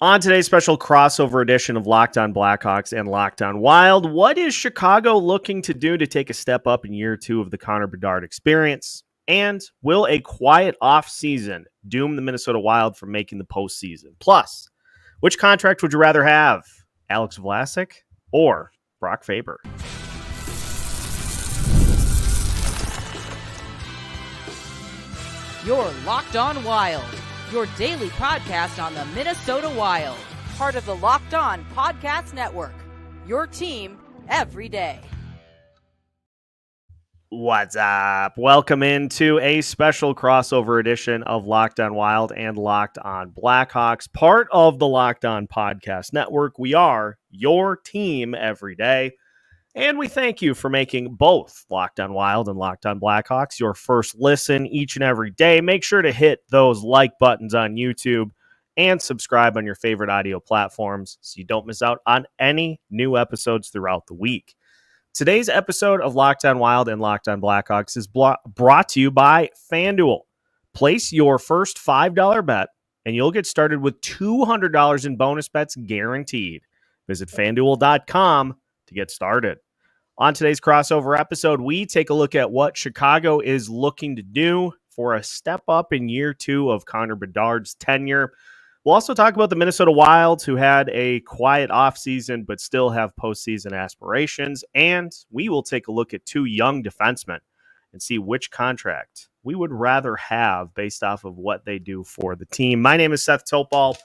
On today's special crossover edition of Locked On Blackhawks and Locked On Wild, what is Chicago looking to do to take a step up in year two of the Connor Bedard experience? And will a quiet offseason doom the Minnesota Wild from making the postseason? Plus, which contract would you rather have, Alex Vlasic or Brock Faber? You're Locked On Wild, your daily podcast on the Minnesota Wild, part of the Locked On Podcast Network, your team every day. What's up? Welcome into a special crossover edition of Locked On Wild and Locked On Blackhawks, part of the Locked On Podcast Network. We are your team every day, and we thank you for making both Locked On Wild and Locked On Blackhawks your first listen each and every day. Make sure to hit those like buttons on YouTube and subscribe on your favorite audio platforms so you don't miss out on any new episodes throughout the week. Today's episode of Locked On Wild and Locked On Blackhawks is brought to you by FanDuel. Place your first $5 bet, and you'll get started with $200 in bonus bets guaranteed. Visit FanDuel.com to get started. On today's crossover episode, we take a look at what Chicago is looking to do for a step up in year two of Connor Bedard's tenure. We'll also talk about the Minnesota Wild, who had a quiet offseason but still have postseason aspirations. And we will take a look at two young defensemen and see which contract we would rather have based off of what they do for the team. My name is Seth Toupal,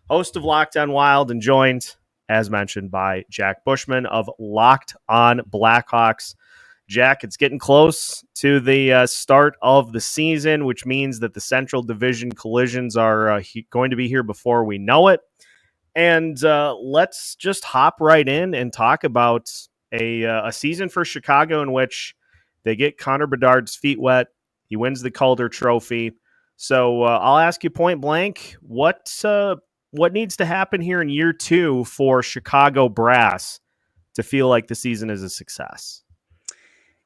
host of Locked On Wild, and joined, as mentioned, by Jack Bushman of Locked On Blackhawks. Jack, it's getting close to the start of the season, which means that the Central Division collisions are going to be here before we know it. And let's just hop right in and talk about a season for Chicago in which they get Connor Bedard's feet wet. He wins the Calder Trophy. So I'll ask you point blank, what needs to happen here in year two for Chicago Brass to feel like the season is a success?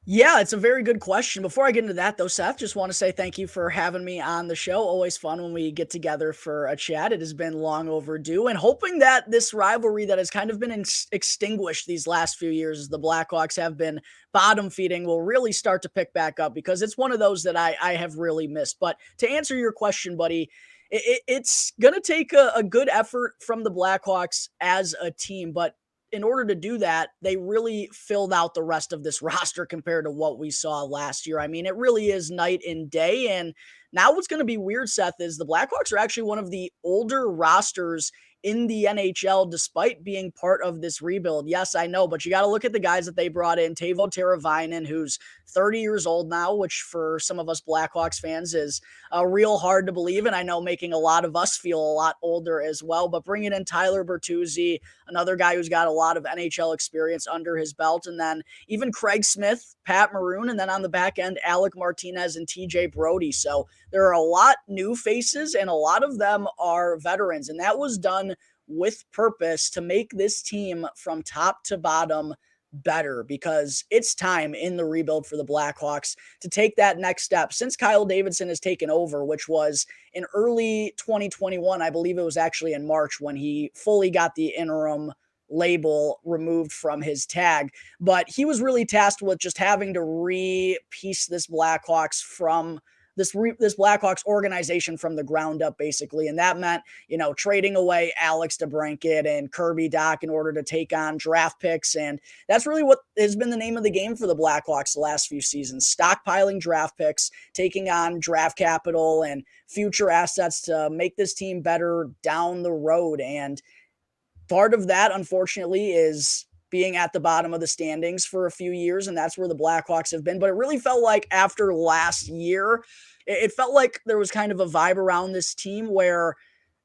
Yeah, it's a very good question. Before I get into that, though, Seth, just want to say thank you for having me on the show. Always fun when we get together for a chat. It has been long overdue, and hoping that this rivalry that has kind of been extinguished these last few years as the Blackhawks have been bottom feeding will really start to pick back up, because it's one of those that I have really missed. But to answer your question, buddy, it's going to take a good effort from the Blackhawks as a team, but in order to do that, they really filled out the rest of this roster compared to what we saw last year. I mean, it really is night and day. And now what's going to be weird, Seth, is the Blackhawks are actually one of the older rosters in the NHL, despite being part of this rebuild. Yes, I know, but you got to look at the guys that they brought in. Teuvo Teravainen, who's 30 years old now, which for some of us Blackhawks fans is real hard to believe. And I know making a lot of us feel a lot older as well. But bringing in Tyler Bertuzzi, another guy who's got a lot of NHL experience under his belt. And then even Craig Smith, Pat Maroon, and then on the back end, Alec Martinez and TJ Brody. So there are a lot new faces, and a lot of them are veterans. And that was done with purpose to make this team from top to bottom better, because it's time in the rebuild for the Blackhawks to take that next step. Since Kyle Davidson has taken over, which was in early 2021, I believe it was actually in March when he fully got the interim label removed from his tag, but he was really tasked with just having to re-piece this Blackhawks from this Blackhawks organization from the ground up, basically. And that meant, trading away Alex DeBrincat and Kirby Dach in order to take on draft picks. And that's really what has been the name of the game for the Blackhawks the last few seasons: stockpiling draft picks, taking on draft capital and future assets to make this team better down the road. And part of that, unfortunately, is being at the bottom of the standings for a few years, and that's where the Blackhawks have been. But it really felt like after last year, it felt like there was kind of a vibe around this team where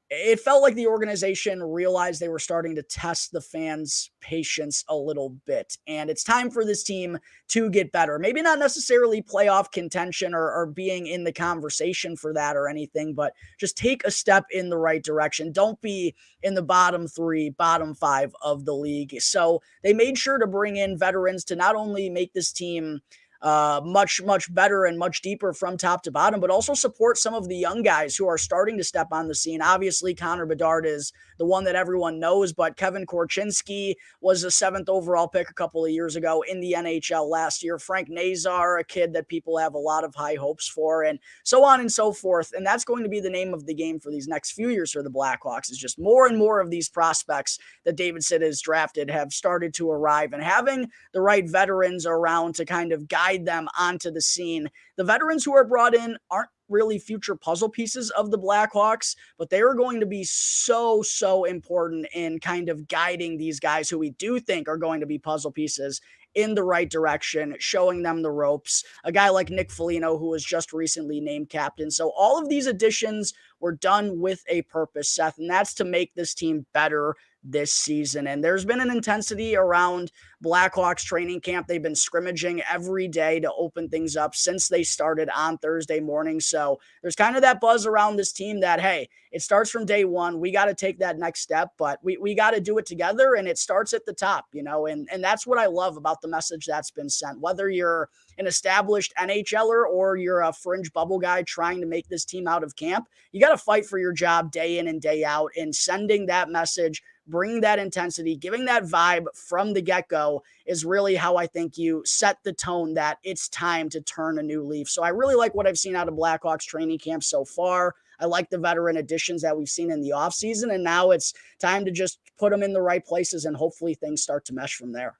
it felt like the organization realized they were starting to test the fans' patience a little bit. And it's time for this team to get better. Maybe not necessarily playoff contention or being in the conversation for that or anything, but just take a step in the right direction. Don't be in the bottom three, bottom five of the league. So they made sure to bring in veterans to not only make this team much better and much deeper from top to bottom, but also support some of the young guys who are starting to step on the scene. Obviously, Connor Bedard is the one that everyone knows, but Kevin Korchinski was a 7th overall pick a couple of years ago in the NHL last year. Frank Nazar, a kid that people have a lot of high hopes for, and so on and so forth. And that's going to be the name of the game for these next few years for the Blackhawks, is just more and more of these prospects that David Sid has drafted have started to arrive, and having the right veterans around to kind of guide them onto the scene. The veterans who are brought in aren't really future puzzle pieces of the Blackhawks, but they are going to be so important in kind of guiding these guys who we do think are going to be puzzle pieces in the right direction, showing them the ropes. A guy like Nick Foligno, who was just recently named captain. So all of these additions were done with a purpose, Seth, and that's to make this team better this season. And there's been an intensity around Blackhawks training camp. They've been scrimmaging every day to open things up since they started on Thursday morning. So there's kind of that buzz around this team that, hey, it starts from day one. We got to take that next step, but we got to do it together, and it starts at the top, and that's what I love about the message that's been sent. Whether you're an established NHLer or you're a fringe bubble guy trying to make this team out of camp, you got to fight for your job day in and day out, and sending that message, bringing that intensity, giving that vibe from the get-go is really how I think you set the tone that it's time to turn a new leaf. So I really like what I've seen out of Blackhawks training camp so far. I like the veteran additions that we've seen in the offseason, and now it's time to just put them in the right places, and hopefully things start to mesh from there.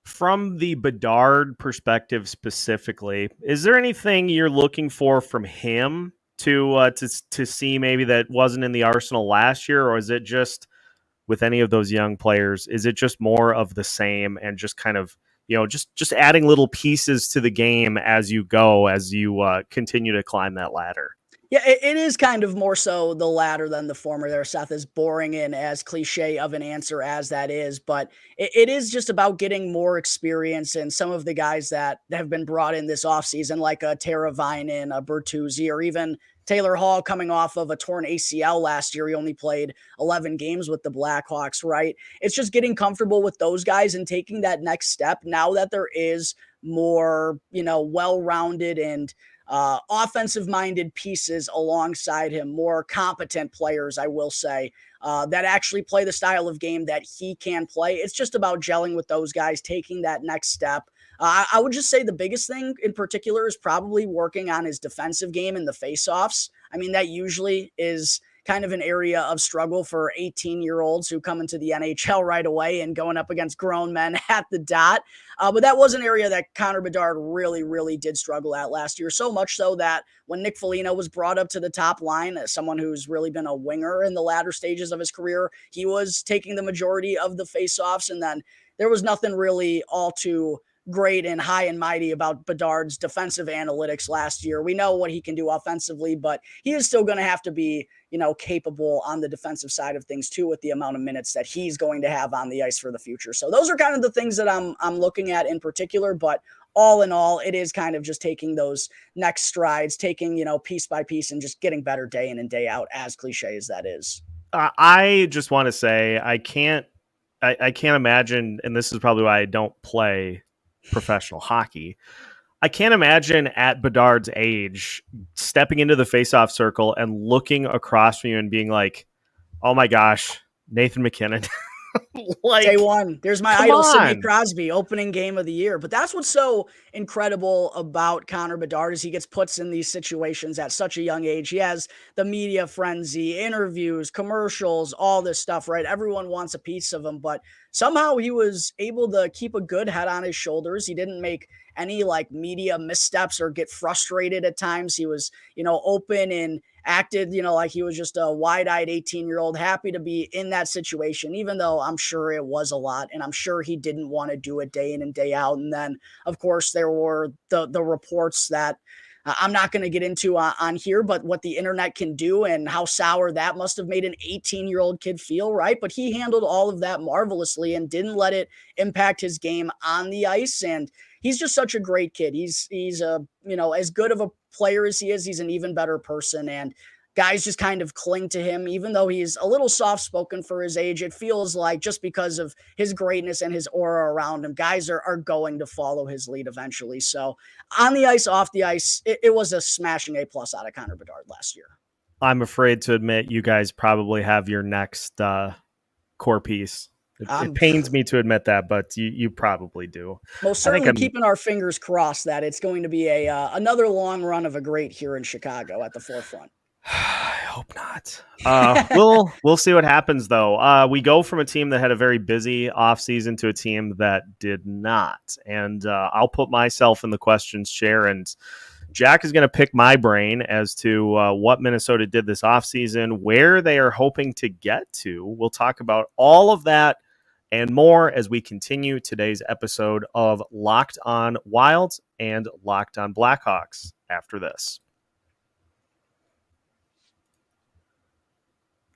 From the Bedard perspective specifically, is there anything you're looking for from him to see maybe that wasn't in the arsenal last year, or is it just with any of those young players, is it just more of the same and just kind of, just adding little pieces to the game as you go, as you continue to climb that ladder? Yeah, it is kind of more so the latter than the former there, Seth, as boring and as cliche of an answer as that is. But it is just about getting more experience, and some of the guys that have been brought in this offseason, like a Teravainen, a Bertuzzi, or even Taylor Hall coming off of a torn ACL last year. He only played 11 games with the Blackhawks, right? It's just getting comfortable with those guys and taking that next step now that there is more, well-rounded and offensive-minded pieces alongside him, more competent players, I will say, that actually play the style of game that he can play. It's just about gelling with those guys, taking that next step. I would just say the biggest thing in particular is probably working on his defensive game in the faceoffs. I mean, that usually is kind of an area of struggle for 18-year-olds who come into the NHL right away and going up against grown men at the dot. But that was an area that Connor Bedard really did struggle at last year, so much so that when Nick Foligno was brought up to the top line, as someone who's really been a winger in the latter stages of his career, he was taking the majority of the faceoffs, and then there was nothing really all too great and high and mighty about Bedard's defensive analytics last year. We know what he can do offensively, but he is still going to have to be, capable on the defensive side of things too, with the amount of minutes that he's going to have on the ice for the future. So those are kind of the things that I'm looking at in particular, but all in all, it is kind of just taking those next strides, taking, piece by piece, and just getting better day in and day out, as cliche as that is. I just want to say I can't imagine, and this is probably why I don't play professional hockey. I can't imagine at Bedard's age stepping into the faceoff circle and looking across from you and being like, "Oh my gosh, Nathan MacKinnon." Like, day one, there's my idol, Sidney Crosby, opening game of the year. But that's what's so incredible about Connor Bedard, is he gets put in these situations at such a young age. He has the media frenzy, interviews, commercials, all this stuff, right? Everyone wants a piece of him, but somehow he was able to keep a good head on his shoulders. He didn't make any media missteps or get frustrated at times. He was, open and acted, like he was just a wide-eyed 18-year-old, happy to be in that situation, even though I'm sure it was a lot, and I'm sure he didn't want to do it day in and day out. And then, of course, there were the reports that I'm not going to get into on here, but what the internet can do and how sour that must have made an 18-year-old kid feel, right? But he handled all of that marvelously and didn't let it impact his game on the ice. And he's just such a great kid. He's a, as good of a player as he is, he's an even better person. And guys just kind of cling to him, even though he's a little soft-spoken for his age. It feels like just because of his greatness and his aura around him, guys are going to follow his lead eventually. So on the ice, off the ice, it was a smashing A+ out of Connor Bedard last year. I'm afraid to admit you guys probably have your next core piece. It pains me to admit that, but you probably do. Most I think certainly keeping our fingers crossed that it's going to be another long run of a great here in Chicago at the forefront. I hope not. We'll see what happens though. We go from a team that had a very busy offseason to a team that did not, and I'll put myself in the questions chair, and Jack is going to pick my brain as to what Minnesota did this offseason, where they are hoping to get to. We'll talk about all of that and more as we continue today's episode of Locked On Wild and Locked On Blackhawks after this.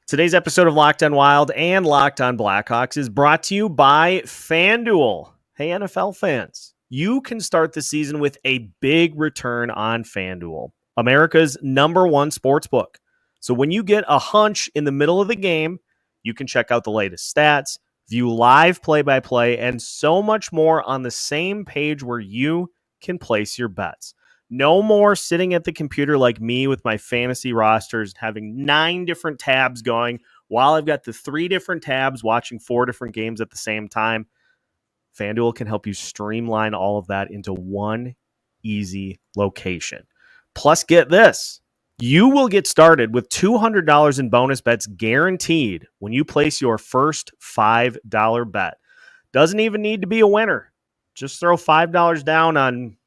Today's episode of Locked On Wild and Locked On Blackhawks is brought to you by FanDuel. Hey, NFL fans, you can start the season with a big return on FanDuel, America's #1 sportsbook. So when you get a hunch in the middle of the game, you can check out the latest stats, view live play-by-play, and so much more on the same page where you can place your bets. No more sitting at the computer like me with my fantasy rosters, having 9 different tabs going while I've got the 3 different tabs watching 4 different games at the same time. FanDuel can help you streamline all of that into one easy location. Plus, get this. You will get started with $200 in bonus bets guaranteed when you place your first $5 bet. Doesn't even need to be a winner. Just throw $5 down on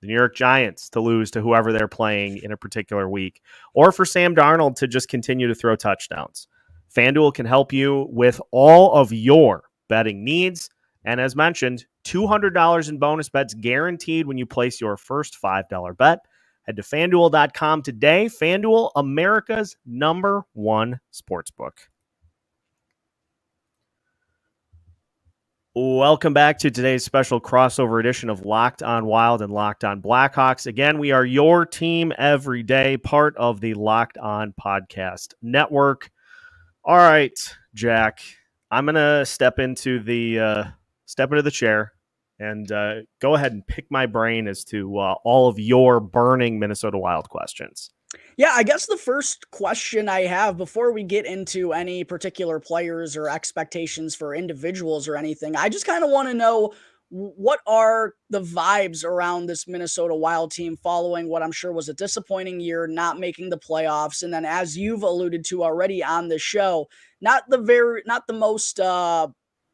the New York Giants to lose to whoever they're playing in a particular week, or for Sam Darnold to just continue to throw touchdowns. FanDuel can help you with all of your betting needs. And as mentioned, $200 in bonus bets guaranteed when you place your first $5 bet. Head to FanDuel.com today. FanDuel, America's #1 sportsbook. Welcome back to today's special crossover edition of Locked On Wild and Locked On Blackhawks. Again, we are your team every day, part of the Locked On Podcast Network. All right, Jack, I'm gonna step into the chair and go ahead and pick my brain as to all of your burning Minnesota Wild questions. Yeah, I guess the first question I have before we get into any particular players or expectations for individuals or anything, I just kind of want to know what are the vibes around this Minnesota Wild team following what I'm sure was a disappointing year, not making the playoffs, and then as you've alluded to already on the show, not the most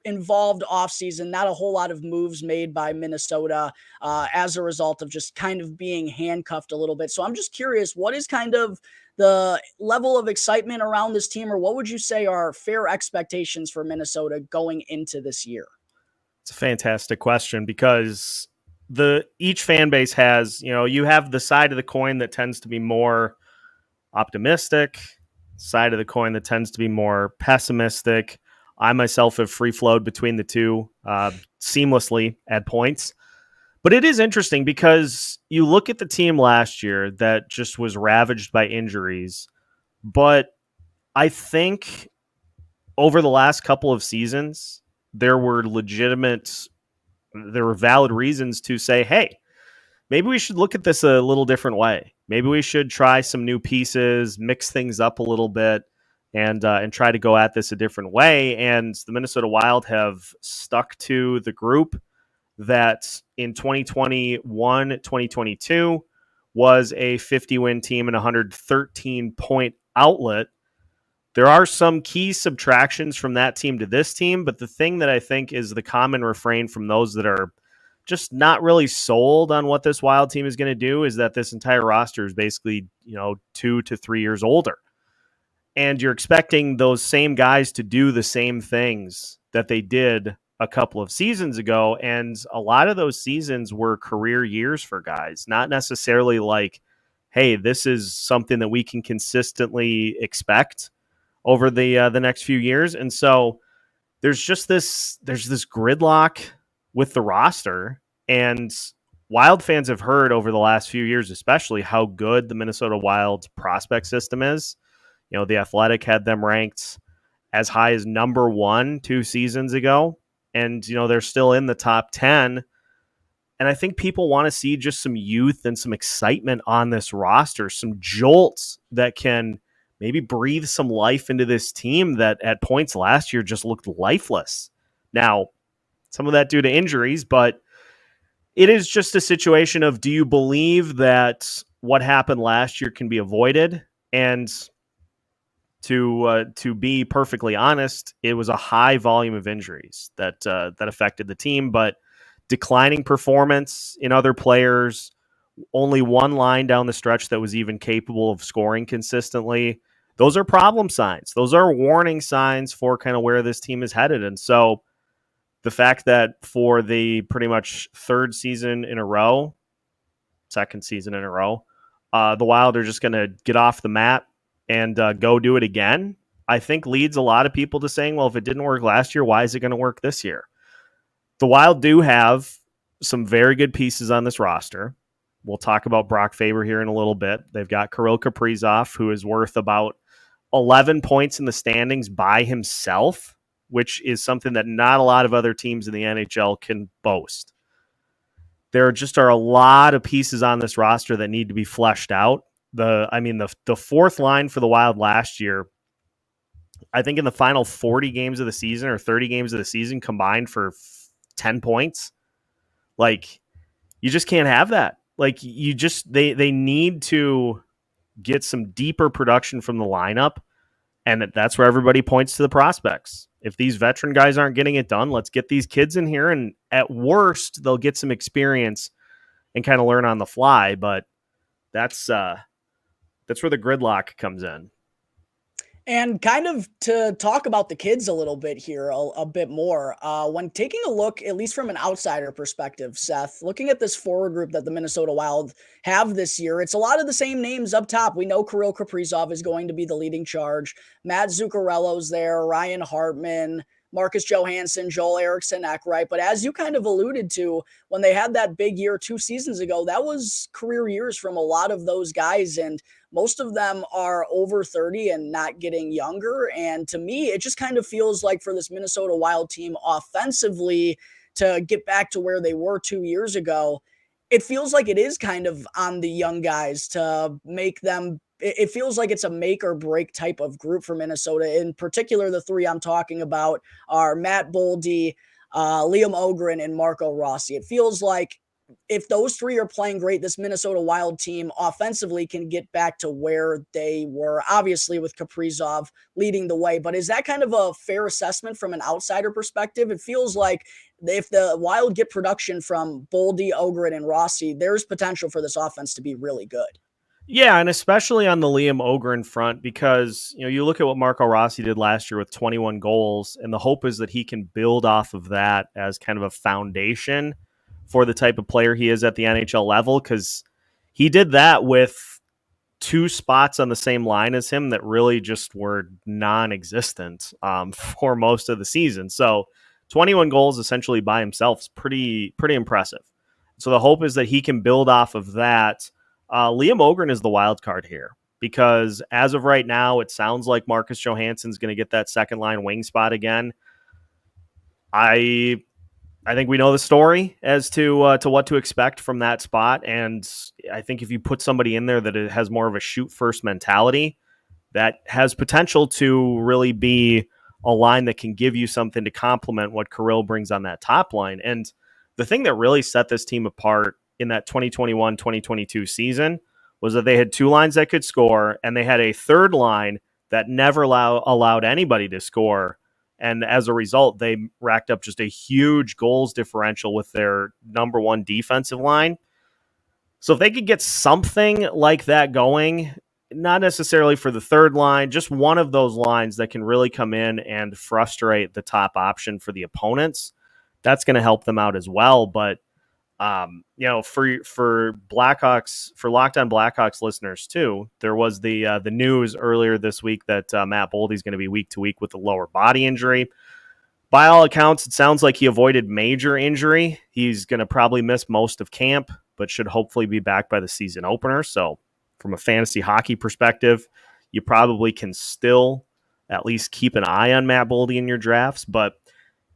involved offseason, not a whole lot of moves made by Minnesota as a result of just kind of being handcuffed a little bit. So I'm just curious, what is kind of the level of excitement around this team, or what would you say are fair expectations for Minnesota going into this year? It's a fantastic question because each fan base has, you have the side of the coin that tends to be more optimistic, side of the coin that tends to be more pessimistic. I myself have free flowed between the two seamlessly at points. But it is interesting because you look at the team last year that just was ravaged by injuries. But I think over the last couple of seasons, there were valid reasons to say, hey, maybe we should look at this a little different way. Maybe we should try some new pieces, mix things up a little bit, and try to go at this a different way. And the Minnesota Wild have stuck to the group that in 2021, 2022 was a 50-win team and 113-point outlet. There are some key subtractions from that team to this team, but the thing that I think is the common refrain from those that are just not really sold on what this Wild team is going to do is that this entire roster is basically, 2 to 3 years older. And you're expecting those same guys to do the same things that they did a couple of seasons ago. And a lot of those seasons were career years for guys, not necessarily like, hey, this is something that we can consistently expect over the next few years. And so there's this gridlock with the roster, and Wild fans have heard over the last few years, especially how good the Minnesota Wild prospect system is. The Athletic had them ranked as high as number 1 2 seasons ago. And, they're still in the top 10. And I think people want to see just some youth and some excitement on this roster, some jolts that can maybe breathe some life into this team that at points last year just looked lifeless. Now, some of that due to injuries, but it is just a situation of, do you believe that what happened last year can be avoided? And to be perfectly honest, it was a high volume of injuries that affected the team, but declining performance in other players, only one line down the stretch that was even capable of scoring consistently. Those are problem signs. Those are warning signs for kind of where this team is headed. And so the fact that for the pretty much second season in a row, the Wild are just going to get off the mat and go do it again, I think leads a lot of people to saying, well, if it didn't work last year, why is it going to work this year? The Wild do have some very good pieces on this roster. We'll talk about Brock Faber here in a little bit. They've got Kirill Kaprizov, who is worth about 11 points in the standings by himself, which is something that not a lot of other teams in the NHL can boast. There just are a lot of pieces on this roster that need to be fleshed out. The fourth line for the Wild last year, I think in the final 40 games of the season or 30 games of the season combined for 10 points. Like, you just can't have that. Like, they need to get some deeper production from the lineup, and that's where everybody points to the prospects. If these veteran guys aren't getting it done, let's get these kids in here, and at worst, they'll get some experience and kind of learn on the fly. But that's where the gridlock comes in. And kind of to talk about the kids a little bit here, a bit more, when taking a look, at least from an outsider perspective, Seth, looking at this forward group that the Minnesota Wild have this year, it's a lot of the same names up top. We know Kirill Kaprizov is going to be the leading charge. Matt Zuccarello's there, Ryan Hartman, Marcus Johansson, Joel Eriksson Ek, right? But as you kind of alluded to, when they had that big year 2 seasons ago, that was career years from a lot of those guys. And most of them are over 30 and not getting younger. And to me, it just kind of feels like for this Minnesota Wild team offensively to get back to where they were 2 years ago, it feels like it is kind of on the young guys to make them. It feels like it's a make or break type of group for Minnesota. In particular, the three I'm talking about are Matt Boldy, Liam Ogren, and Marco Rossi. It feels like if those three are playing great, this Minnesota Wild team offensively can get back to where they were, obviously with Kaprizov leading the way. But is that kind of a fair assessment from an outsider perspective? It feels like if the Wild get production from Boldy, Ogren, and Rossi, there's potential for this offense to be really good. Yeah, and especially on the Liam Ogren front, because you look at what Marco Rossi did last year with 21 goals, and the hope is that he can build off of that as kind of a foundation for the type of player he is at the NHL level, because he did that with 2 spots on the same line as him that really just were non-existent for most of the season. So 21 goals essentially by himself is pretty impressive. So the hope is that he can build off of that. Liam Ogren is the wild card here, because as of right now, it sounds like Marcus Johansson's going to get that second line wing spot again. I think we know the story as to what to expect from that spot, and I think if you put somebody in there that has more of a shoot first mentality, that has potential to really be a line that can give you something to complement what Kirill brings on that top line. And the thing that really set this team apart in that 2021-2022 season was that they had 2 lines that could score, and they had a third line that never allowed anybody to score. And as a result, they racked up just a huge goals differential with their number 1 defensive line. So if they could get something like that going, not necessarily for the third line, just one of those lines that can really come in and frustrate the top option for the opponents, that's going to help them out as well. But for Blackhawks, for Locked On Blackhawks listeners too, there was the news earlier this week that Matt Boldy is going to be week to week with a lower body injury. By all accounts, it sounds like he avoided major injury. He's going to probably miss most of camp, but should hopefully be back by the season opener. So from a fantasy hockey perspective, you probably can still at least keep an eye on Matt Boldy in your drafts. But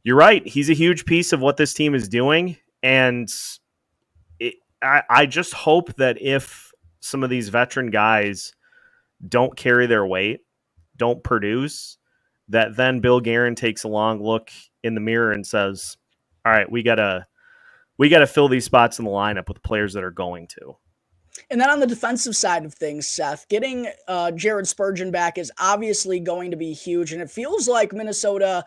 you're right. He's a huge piece of what this team is doing. And I just hope that if some of these veteran guys don't carry their weight, don't produce, that then Bill Guerin takes a long look in the mirror and says, all right, we gotta fill these spots in the lineup with players that are going to. And then on the defensive side of things, Seth, getting Jared Spurgeon back is obviously going to be huge. And it feels like Minnesota,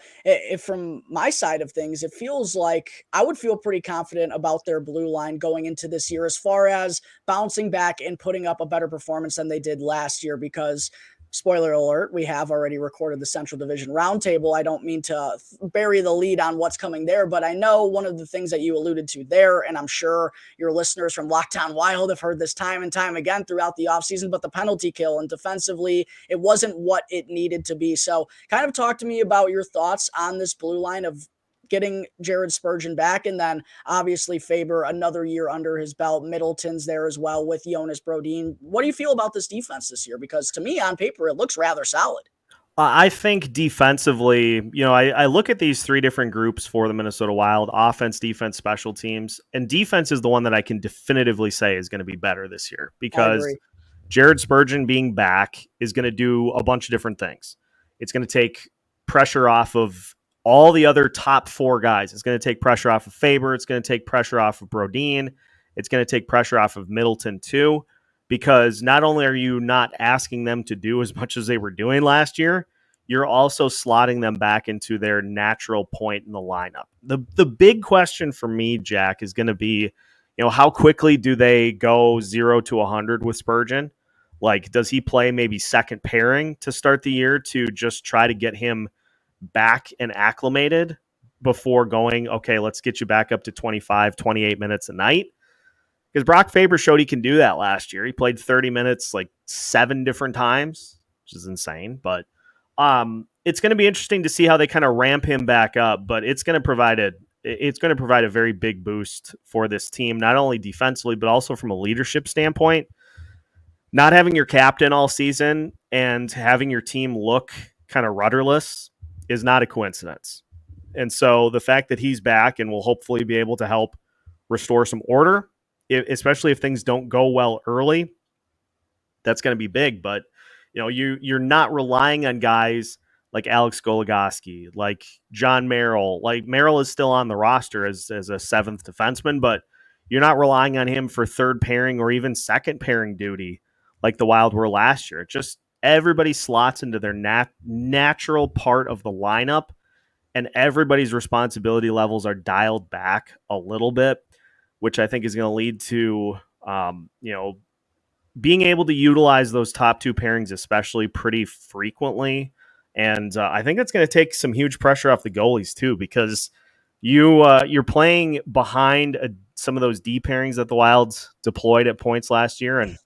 from my side of things, it feels like I would feel pretty confident about their blue line going into this year as far as bouncing back and putting up a better performance than they did last year because spoiler alert, we have already recorded the Central Division Roundtable. I don't mean to bury the lead on what's coming there, but I know one of the things that you alluded to there, and I'm sure your listeners from Locked On Wild have heard this time and time again throughout the offseason, but the penalty kill and defensively, it wasn't what it needed to be. So kind of talk to me about your thoughts on this blue line of getting Jared Spurgeon back, and then obviously Faber another year under his belt. Middleton's there as well with Jonas Brodin. What do you feel about this defense this year? Because to me, on paper, it looks rather solid. I think defensively, I look at these three different groups for the Minnesota Wild: offense, defense, special teams. And defense is the one that I can definitively say is going to be better this year because Jared Spurgeon being back is going to do a bunch of different things. It's going to take pressure off of all the other top four guys. It's going to take pressure off of Faber. It's going to take pressure off of Brodin. It's going to take pressure off of Middleton too, because not only are you not asking them to do as much as they were doing last year, you're also slotting them back into their natural point in the lineup. The big question for me, Jack, is going to be, how quickly do they go 0 to 100 with Spurgeon? Like, does he play maybe second pairing to start the year to just try to get him back and acclimated before going, okay, let's get you back up to 25, 28 minutes a night? Because Brock Faber showed he can do that last year. He played 30 minutes like 7 different times, which is insane. But it's going to be interesting to see how they kind of ramp him back up. But it's going to provide a very big boost for this team, not only defensively, but also from a leadership standpoint. Not having your captain all season and having your team look kind of rudderless is not a coincidence. And so the fact that he's back and will hopefully be able to help restore some order, especially if things don't go well early, that's going to be big. But you're not relying on guys like Alex Goligoski, like John Merrill. Like Merrill is still on the roster as a seventh defenseman, but you're not relying on him for third pairing or even second pairing duty like the Wild were last year. It just everybody slots into their natural part of the lineup, and everybody's responsibility levels are dialed back a little bit, which I think is going to lead to, being able to utilize those top two pairings, especially pretty frequently. And I think it's going to take some huge pressure off the goalies too, because you're playing behind some of those D pairings that the Wilds deployed at points last year, and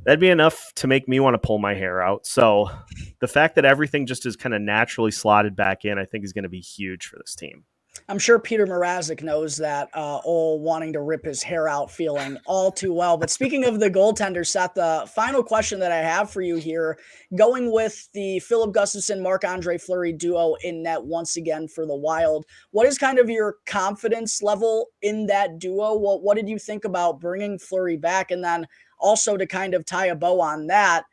that'd be enough to make me want to pull my hair out. So the fact that everything just is kind of naturally slotted back in, I think is going to be huge for this team. I'm sure Peter Mrazek knows that wanting to rip his hair out feeling all too well. But speaking of the goaltender, Seth, the final question that I have for you here, going with the Philip Gustafsson, Marc-Andre Fleury duo in net once again for the Wild, what is kind of your confidence level in that duo? What did you think about bringing Fleury back? And then also to kind of tie a bow on that,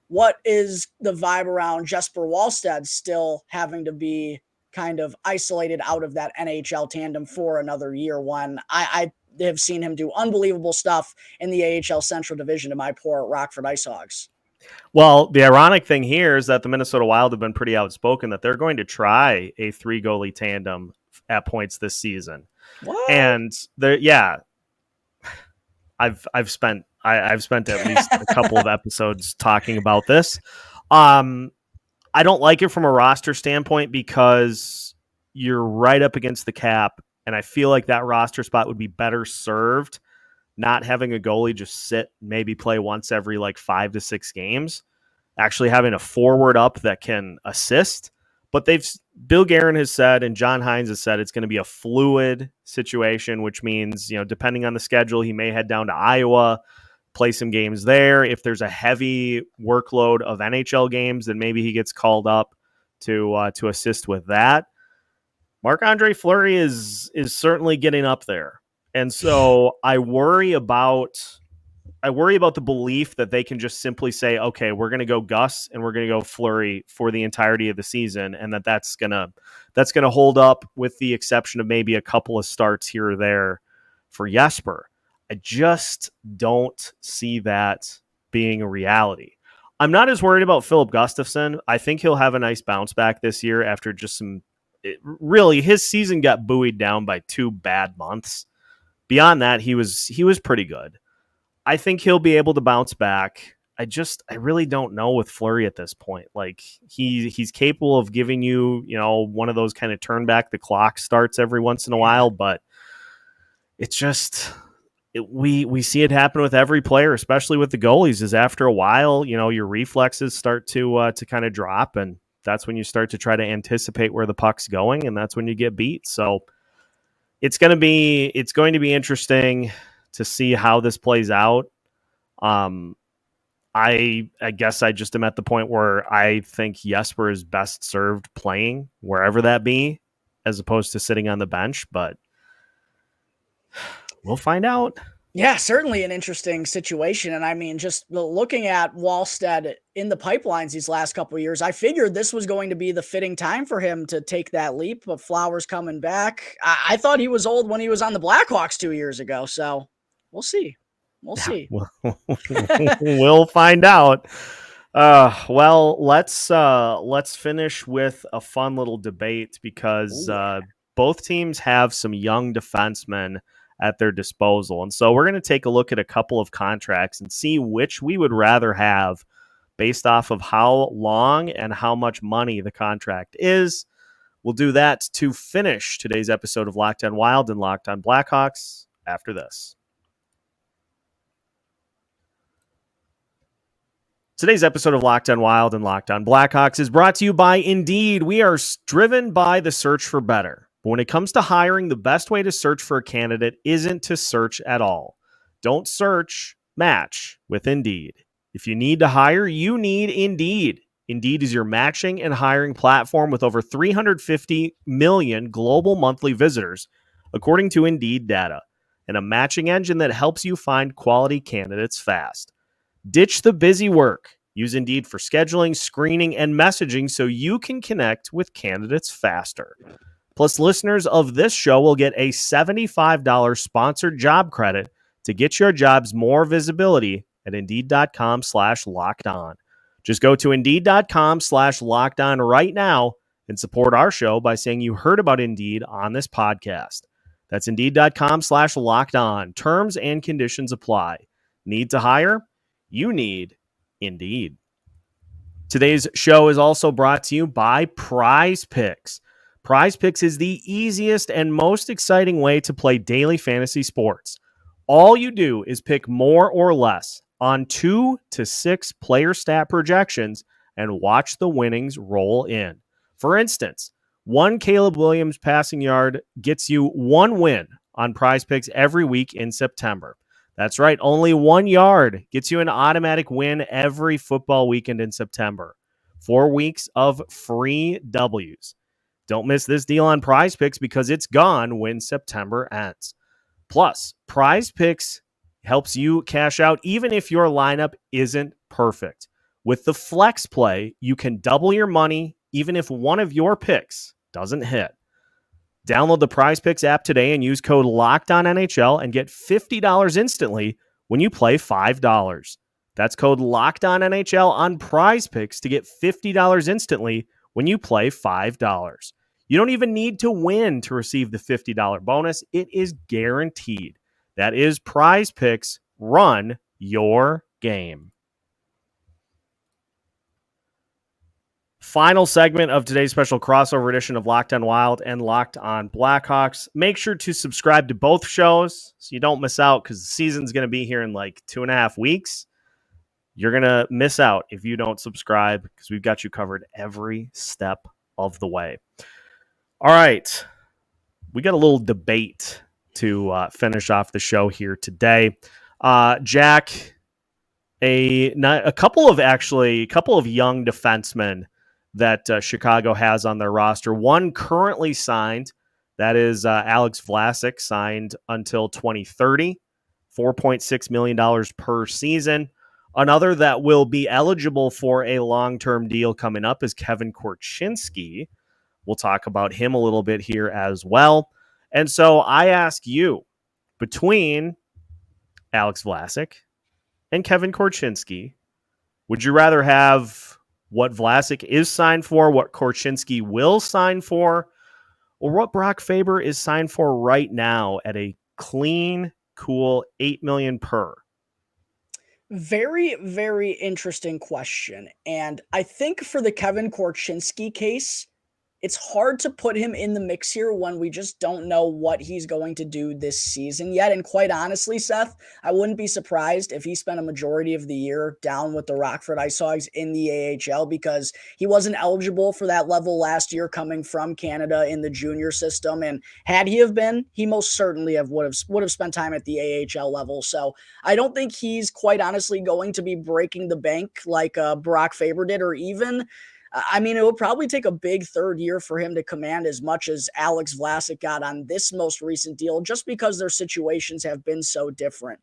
what is the vibe around Jesper Wallstedt still having to be kind of isolated out of that NHL tandem for another year when I have seen him do unbelievable stuff in the AHL Central Division to my poor Rockford Ice Hogs? Well, the ironic thing here is that the Minnesota Wild have been pretty outspoken that they're going to try a 3-goalie tandem at points this season. What? And I've spent at least a couple of episodes talking about this. I don't like it from a roster standpoint because you're right up against the cap, and I feel like that roster spot would be better served not having a goalie just sit, maybe play once every 5 to 6 games, actually having a forward up that can assist. But Bill Guerin has said, and John Hines has said, it's going to be a fluid situation, which means, depending on the schedule, he may head down to Iowa, play some games there. If there's a heavy workload of NHL games, then maybe he gets called up to assist with that. Marc-Andre Fleury is certainly getting up there. And so I worry about worry about the belief that they can just simply say, okay, we're going to go Gus and we're going to go Fleury for the entirety of the season, and that's going to hold up with the exception of maybe a couple of starts here or there for Jesper. I just don't see that being a reality. I'm not as worried about Philip Gustafsson. I think he'll have a nice bounce back this year after just really his season got buoyed down by 2 bad months. Beyond that, he was pretty good. I think he'll be able to bounce back. I really don't know with Fleury at this point. Like he's capable of giving you, one of those kind of turn back the clock starts every once in a while, but it's just we see it happen with every player, especially with the goalies, is after a while, your reflexes start to kind of drop, and that's when you start to try to anticipate where the puck's going, and that's when you get beat. So it's going to be interesting to see how this plays out. I guess I just am at the point where I think Jesper is best served playing wherever that be, as opposed to sitting on the bench, but we'll find out. Yeah, certainly an interesting situation. And I mean, just looking at Wallstedt in the pipelines these last couple of years, I figured this was going to be the fitting time for him to take that leap, but Flowers coming back. I thought he was old when he was on the Blackhawks 2 years ago. So we'll see. We'll see. We'll find out. Well, let's finish with a fun little debate because both teams have some young defensemen at their disposal. And so we're going to take a look at a couple of contracts and see which we would rather have based off of how long and how much money the contract is. We'll do that to finish today's episode of Locked On Wild and Locked On Blackhawks after this. Today's episode of Locked On Wild and Locked On Blackhawks is brought to you by Indeed. We are driven by the search for better. But when it comes to hiring, the best way to search for a candidate isn't to search at all. Don't search, match with Indeed. If you need to hire, you need Indeed. Indeed is your matching and hiring platform with over 350 million global monthly visitors, according to Indeed data, and a matching engine that helps you find quality candidates fast. Ditch the busy work. Use Indeed for scheduling, screening, and messaging so you can connect with candidates faster. Plus, listeners of this show will get a $75 sponsored job credit to get your jobs more visibility at Indeed.com/lockedon. Just go to Indeed.com/lockedon right now and support our show by saying you heard about Indeed on this podcast. That's Indeed.com/lockedon. Terms and conditions apply. Need to hire? You need Indeed. Today's show is also brought to you by Prize Picks. Prize Picks is the easiest and most exciting way to play daily fantasy sports. All you do is pick more or less on 2 to 6 player stat projections and watch the winnings roll in. For instance, 1 Caleb Williams passing yard gets you 1 win on Prize Picks every week in September. That's right, only 1 yard gets you an automatic win every football weekend in September. 4 weeks of free W's. Don't miss this deal on Prize Picks because it's gone when September ends. Plus, Prize Picks helps you cash out even if your lineup isn't perfect. With the flex play, you can double your money even if one of your picks doesn't hit. Download the Prize Picks app today and use code LOCKEDONNHL and get $50 instantly when you play $5. That's code LOCKEDONNHL on Prize Picks to get $50 instantly when you play $5. You don't even need to win to receive the $50 bonus. It is guaranteed. That is Prize Picks. Run your game. Final segment of today's special crossover edition of Locked On Wild and Locked On Blackhawks. Make sure to subscribe to both shows so you don't miss out because the season's going to be here in like 2.5 weeks. You're going to miss out if you don't subscribe because we've got you covered every step of the way. All right. We got a little debate to finish off the show here today. Jack, a couple of young defensemen that Chicago has on their roster. One currently signed, that is Alex Vlasic, signed until 2030. $4.6 million per season. Another that will be eligible for a long-term deal coming up is Kevin Korchinski. We'll talk about him a little bit here as well. And so I ask you, between Alex Vlasic and Kevin Korchinski, would you rather have what Vlasic is signed for, what Korchinski will sign for, or what Brock Faber is signed for right now at a clean, cool $8 million per? Very, very interesting question. And I think for the Kevin Korchinski case, it's hard to put him in the mix here when we just don't know what he's going to do this season yet. And quite honestly, Seth, I wouldn't be surprised if he spent a majority of the year down with the Rockford Ice Hogs in the AHL, because he wasn't eligible for that level last year coming from Canada in the junior system. And had he have been, he most certainly would have spent time at the AHL level. So I don't think he's quite honestly going to be breaking the bank like Brock Faber did, or even it will probably take a big third year for him to command as much as Alex Vlasic got on this most recent deal, just because their situations have been so different.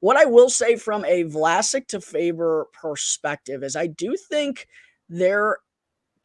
What I will say from a Vlasic to Faber perspective is I do think their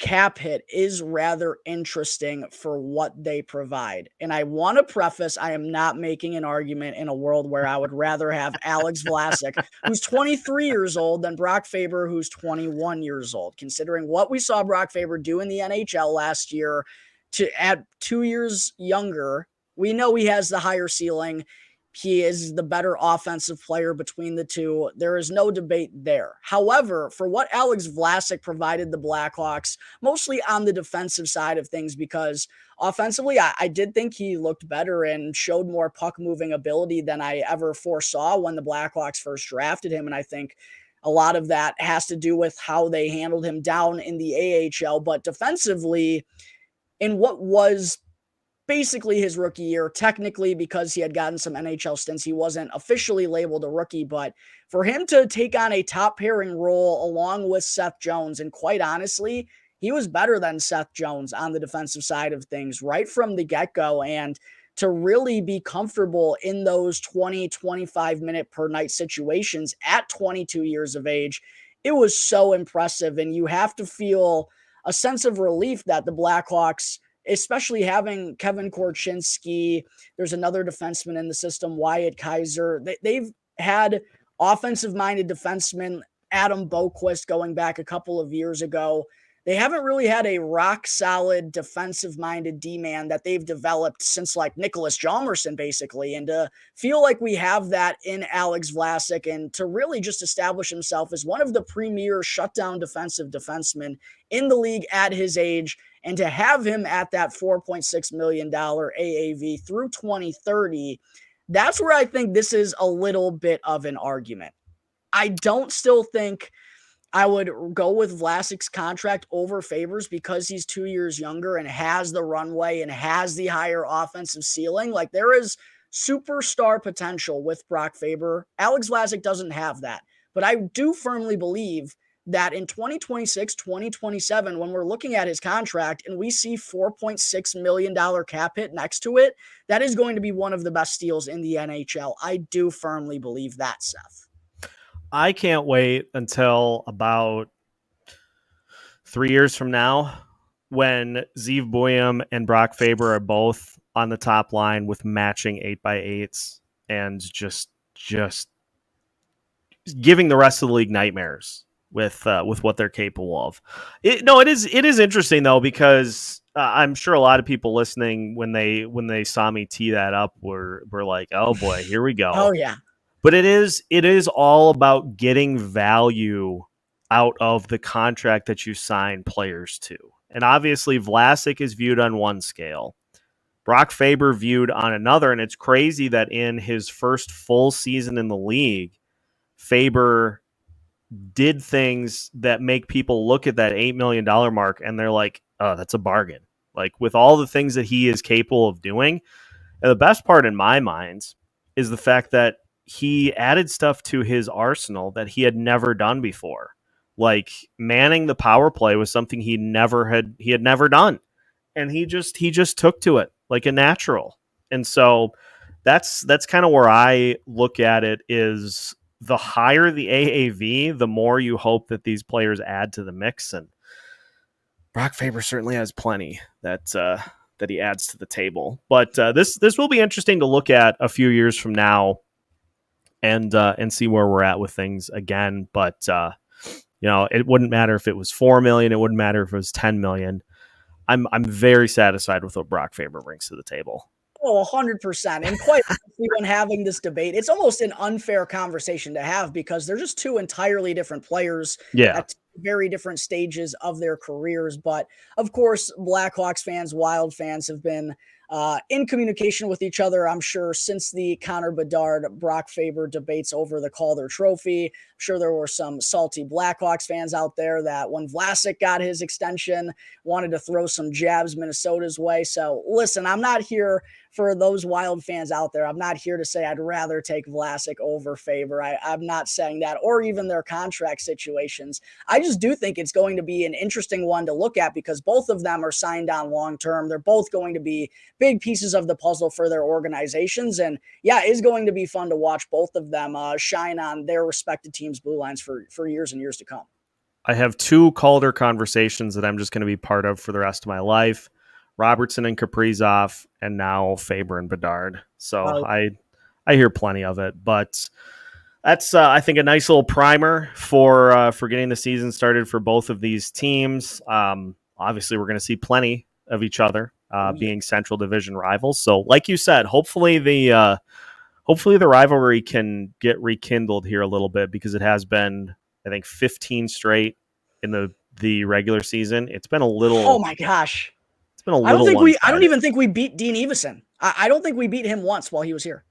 cap hit is rather interesting for what they provide. And I want to preface, I am not making an argument in a world where I would rather have Alex Vlasic, who's 23 years old, than Brock Faber, who's 21 years old. Considering what we saw Brock Faber do in the NHL last year, to add 2 years younger, we know he has the higher ceiling. He is the better offensive player between the two. There is no debate there. However, for what Alex Vlasic provided the Blackhawks, mostly on the defensive side of things, because offensively, I did think he looked better and showed more puck-moving ability than I ever foresaw when the Blackhawks first drafted him. And I think a lot of that has to do with how they handled him down in the AHL. But defensively, in what was basically his rookie year, technically, because he had gotten some NHL stints, he wasn't officially labeled a rookie, but for him to take on a top pairing role along with Seth Jones, and quite honestly, he was better than Seth Jones on the defensive side of things right from the get-go, and to really be comfortable in those 20, 25 minute per night situations at 22 years of age, it was so impressive. And you have to feel a sense of relief that the Blackhawks, especially having Kevin Korchinski, there's another defenseman in the system, Wyatt Kaiser. They've had offensive-minded defensemen, Adam Boquist going back a couple of years ago. They haven't really had a rock-solid defensive-minded D-man that they've developed since like Nicholas Hjalmarsson, basically. And to feel like we have that in Alex Vlasic, and to really just establish himself as one of the premier shutdown defensive defensemen in the league at his age, and to have him at that $4.6 million AAV through 2030, that's where I think this is a little bit of an argument. I don't still think I would go with Vlasic's contract over Faber's, because he's 2 years younger and has the runway and has the higher offensive ceiling. Like, there is superstar potential with Brock Faber. Alex Vlasic doesn't have that. But I do firmly believe that in 2026, 2027, when we're looking at his contract and we see $4.6 million cap hit next to it, that is going to be one of the best steals in the NHL. I do firmly believe that, Seth. I can't wait until about 3 years from now when Zeev Buium and Brock Faber are both on the top line with matching 8x8s and just giving the rest of the league nightmares with what they're capable of. It is interesting though, because I'm sure a lot of people listening, when they saw me tee that up, were like, oh boy, here we go. Oh yeah. But it is all about getting value out of the contract that you sign players to. And obviously Vlasic is viewed on one scale, Brock Faber viewed on another. And it's crazy that in his first full season in the league, Faber did things that make people look at that $8 million mark and they're like, oh, that's a bargain. Like, with all the things that he is capable of doing. And the best part in my mind is the fact that he added stuff to his arsenal that he had never done before. Like, manning the power play was something he had never done. And he just took to it like a natural. And so that's kind of where I look at it. Is the higher the AAV, the more you hope that these players add to the mix. And Brock Faber certainly has plenty that he adds to the table. But this will be interesting to look at a few years from now, and see where we're at with things again. But it wouldn't matter if it was 4 million. It wouldn't matter if it was 10 million. I'm very satisfied with what Brock Faber brings to the table. Oh, 100%. And quite honestly, when having this debate, it's almost an unfair conversation to have because they're just two entirely different players at very different stages of their careers. But of course, Blackhawks fans, Wild fans have been in communication with each other, I'm sure, since the Connor Bedard, Brock Faber debates over the Calder Trophy. I'm sure there were some salty Blackhawks fans out there that when Vlasic got his extension, wanted to throw some jabs Minnesota's way. So listen, I'm not here for those Wild fans out there. I'm not here to say I'd rather take Vlasic over Faber. I'm not saying that, or even their contract situations. I just do think it's going to be an interesting one to look at because both of them are signed on long-term. They're both going to be big pieces of the puzzle for their organizations. And yeah, it's going to be fun to watch both of them shine on their respective teams' blue lines for years and years to come. I have two Calder conversations that I'm just going to be part of for the rest of my life. Robertson and Kaprizov, and now Faber and Bedard. So I hear plenty of it, but that's I think a nice little primer for getting the season started for both of these teams. Obviously, we're going to see plenty of each other being Central Division rivals. So, like you said, hopefully the rivalry can get rekindled here a little bit because it has been, I think, 15 straight in the regular season. It's been a little. Oh my gosh. I don't even think we beat Dean Evason. I don't think we beat him once while he was here.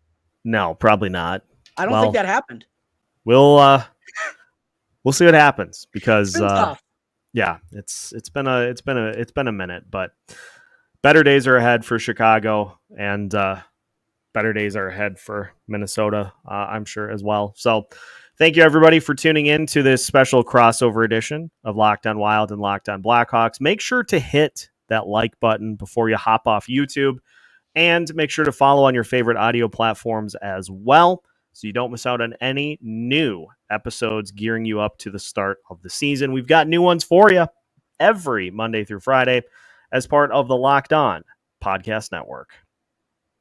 No, probably not. I don't think that happened. We'll see what happens because it's been a minute, but better days are ahead for Chicago and better days are ahead for Minnesota, I'm sure as well. So thank you everybody for tuning in to this special crossover edition of Locked On Wild and Locked On Blackhawks. Make sure to hit that like button before you hop off YouTube, and make sure to follow on your favorite audio platforms as well so you don't miss out on any new episodes gearing you up to the start of the season. We've got new ones for you every Monday through Friday as part of the Locked On Podcast Network.